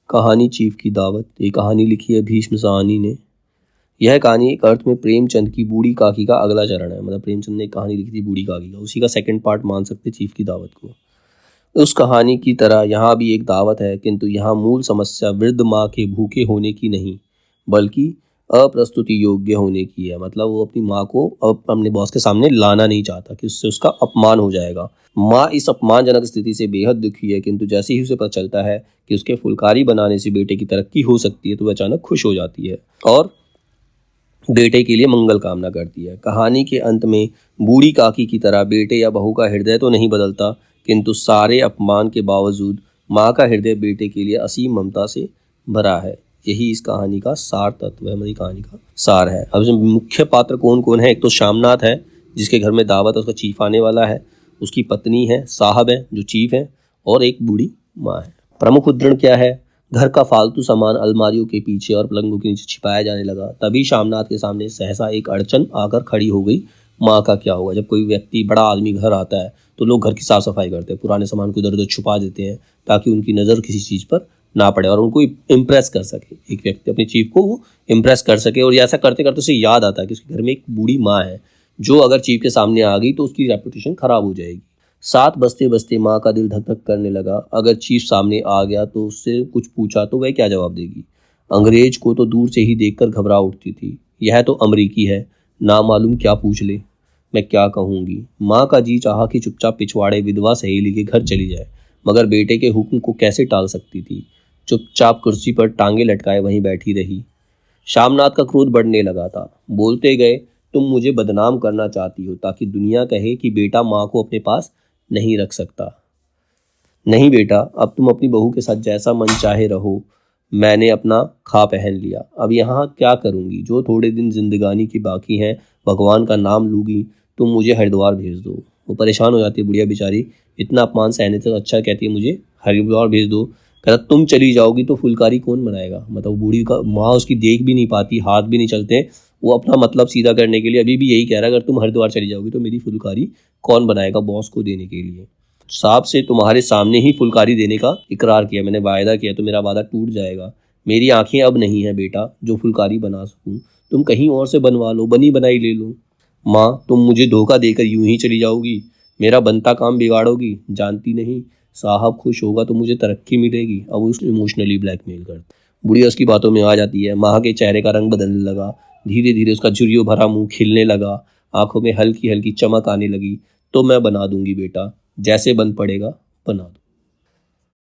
कहानी चीफ की दावत। ये कहानी लिखी है भीष्म साहनी ने। यह कहानी एक अर्थ में प्रेमचंद की बूढ़ी काकी का अगला चरण है। मतलब प्रेमचंद ने एक कहानी लिखी थी बूढ़ी काकी का, उसी का सेकंड पार्ट मान सकते चीफ की दावत को। उस कहानी की तरह यहाँ भी एक दावत है, किंतु यहाँ मूल समस्या वृद्ध माँ के भूखे होने की नहीं बल्कि अप्रस्तुति योग्य होने की है। मतलब वो अपनी माँ को अब अपने बॉस के सामने लाना नहीं चाहता कि उससे उसका अपमान हो जाएगा। माँ इस अपमानजनक स्थिति से बेहद दुखी है, किंतु जैसे ही उसे पता चलता है कि उसके फुलकारी बनाने से बेटे की तरक्की हो सकती है तो वह अचानक खुश हो जाती है और बेटे के लिए मंगल कामना करती है। कहानी के अंत में बूढ़ी काकी की तरह बेटे या बहू का हृदय तो नहीं बदलता, किंतु सारे अपमान के बावजूद माँ का हृदय बेटे के लिए असीम ममता से भरा है। यही इस कहानी का सार तत्व है, मेरी कहानी का सार है। अब इसमें मुख्य पात्र कौन कौन है? एक तो शामनाथ है जिसके घर में दावत है, उसका चीफ आने वाला है। उसकी पत्नी है, साहब है जो चीफ है, और एक बूढ़ी माँ है। प्रमुख उद्धरण क्या है? घर का फालतू सामान अलमारियों के पीछे और पलंगों के नीचे छिपाया जाने लगा। तभी शामनाथ के सामने सहसा एक अड़चन आकर खड़ी हो गई। माँ का क्या होगा? जब कोई व्यक्ति बड़ा आदमी घर आता है तो लोग घर की साफ सफाई करते हैं, पुराने सामान को इधर उधर छुपा देते हैं ताकि उनकी नज़र किसी चीज़ पर ना पड़े और उनको इम्प्रेस कर सके। एक व्यक्ति अपने चीफ को वो इम्प्रेस कर सके, और ऐसा करते करते उसे याद आता है कि उसके घर में एक बूढ़ी माँ है जो अगर चीफ के सामने आ गई तो उसकी रेपुटेशन खराब हो जाएगी। 7 बजते बजते माँ का दिल धक धक करने लगा। अगर चीफ सामने आ गया तो उससे कुछ पूछा तो वह क्या जवाब देगी? अंग्रेज को तो दूर से ही देखकर घबरा उठती थी। यह तो अमरीकी है, ना मालूम क्या पूछ ले। मैं क्या कहूँगी? माँ का जी चाहा कि चुपचाप पिछवाड़े विधवा सहेली के घर चली जाए, मगर बेटे के हुक्म को कैसे टाल सकती थी। चुपचाप कुर्सी पर टांगे लटकाए वहीं बैठी रही। शामनाथ का क्रोध बढ़ने लगा था। बोलते गए, तुम मुझे बदनाम करना चाहती हो ताकि दुनिया कहे कि बेटा माँ को अपने पास नहीं रख सकता। नहीं बेटा, अब तुम अपनी बहू के साथ जैसा मन चाहे रहो। मैंने अपना खा पहन लिया, अब यहाँ क्या करूँगी? जो थोड़े दिन जिंदगानी की बाकी हैं भगवान का नाम लूँगी। तुम मुझे हरिद्वार भेज दो। वो परेशान हो जाती है बुढ़िया बेचारी, इतना अपमान सहने से अच्छा कहती है मुझे हरिद्वार भेज दो। कहता तुम चली जाओगी तो फुलकारी कौन बनाएगा? मतलब बूढ़ी का माँ उसकी देख भी नहीं पाती, हाथ भी नहीं चलते। वो अपना मतलब सीधा करने के लिए अभी भी यही कह रहा है, अगर तुम हरिद्वार चली जाओगी तो मेरी फुलकारी कौन बनाएगा बॉस को देने के लिए? साहब से तुम्हारे सामने ही फुलकारी देने का इकरार किया, मैंने वायदा किया, तो मेरा वादा टूट जाएगा। मेरी आंखें अब नहीं है बेटा जो फुलकारी बना सकूं। तुम कहीं और से बनवा लो, बनी बनाई ले लो। माँ, तुम मुझे धोखा देकर यूं ही चली जाओगी, मेरा बनता काम बिगाड़ोगी। जानती नहीं, साहब खुश होगा तो मुझे तरक्की मिलेगी। अब उसको इमोशनली ब्लैकमेल करता। बुढ़िया उसकी बातों में आ जाती है। माँ के चेहरे का रंग बदलने लगा। धीरे धीरे उसका झुर्रियों भरा मुंह खिलने लगा, आंखों में हल्की हल्की चमक आने लगी। तो मैं बना दूंगी बेटा, जैसे बन पड़ेगा बना दूंगी।